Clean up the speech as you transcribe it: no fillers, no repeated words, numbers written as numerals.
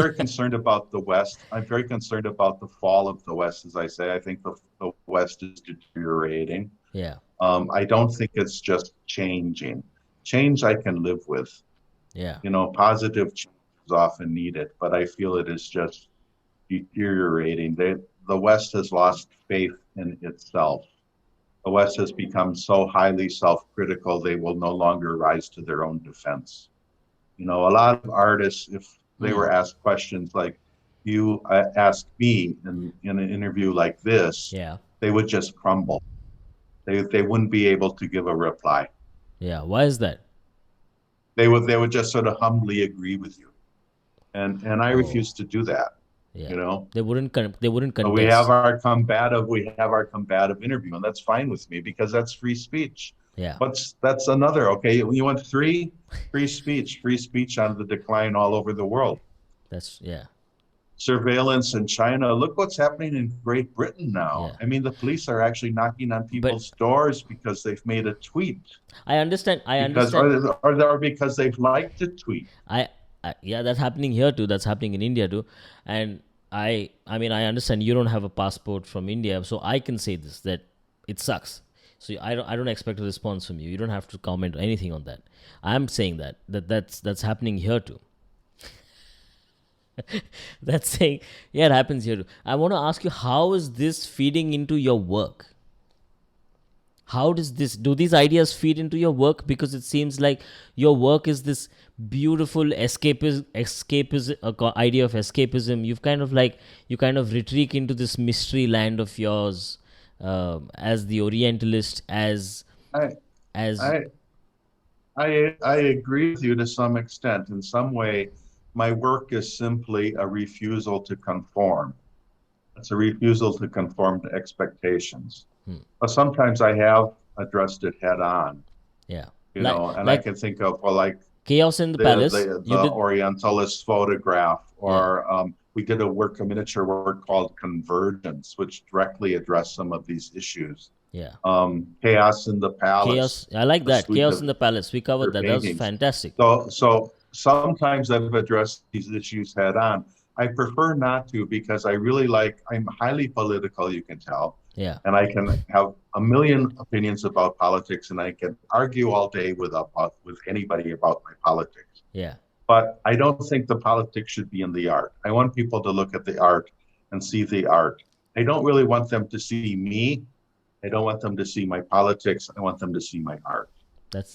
very concerned about the West. I'm very concerned about the fall of the West, as I say. I think the West is deteriorating. Yeah, I don't think it's just changing. Change I can live with. yeah. Positive change is often needed, but I feel it is just deteriorating. The West has lost faith in itself. The West has become so highly self-critical, they will no longer rise to their own defense. A lot of artists, if they Hmm. were asked questions like you ask me in an interview like this, Yeah, they would just crumble. They wouldn't be able to give a reply. yeah. Why is that? They would just sort of humbly agree with you. And I Oh, refuse to do that, yeah. you know. They wouldn't We have contest. our combative interview, and that's fine with me because that's free speech. Yeah, But that's another, okay. You want three free speech on the decline all over the world. that's yeah, Surveillance in China. Look what's happening in Great Britain now. yeah. I mean, the police are actually knocking on But people's doors because they've made a tweet, I understand. I because understand. or because they've liked a tweet. I, yeah, that's happening here too. That's happening in India too. And I mean, I understand you don't have a passport from India, so I can say this that it sucks. So I don't expect a response from you. You don't have to comment anything on that. I'm saying that's happening here too. That's saying, yeah, it happens here too. I want to ask you, how is this feeding into your work? How does this, do these ideas feed into your work? Because it seems like your work is this beautiful escapism idea of escapism. You kind of retreat into this mystery land of yours, as the orientalist, I as I I agree with you to some extent. In some way, my work is simply a refusal to conform. It's a refusal to conform to expectations. But sometimes I have addressed it head on, yeah, and I like can think of, well, like Chaos in the the Palace. the, You the did, Orientalist photograph, yeah, or we did a miniature work called Convergence, which directly addressed some of these issues. yeah. Chaos in the Chaos. Palace, I like a that. suite Chaos in of the Palace. We covered that. That was paintings. fantastic. So sometimes I've addressed these issues head on. I prefer not to, because I'm highly political, you can tell, Yeah, and I can have a million opinions about politics, and I can argue all day with anybody about my politics. yeah, But I don't think the politics should be in the art. I want people to look at the art and see the art. I don't really want them to see me. I don't want them to see my politics. I want them to see my art.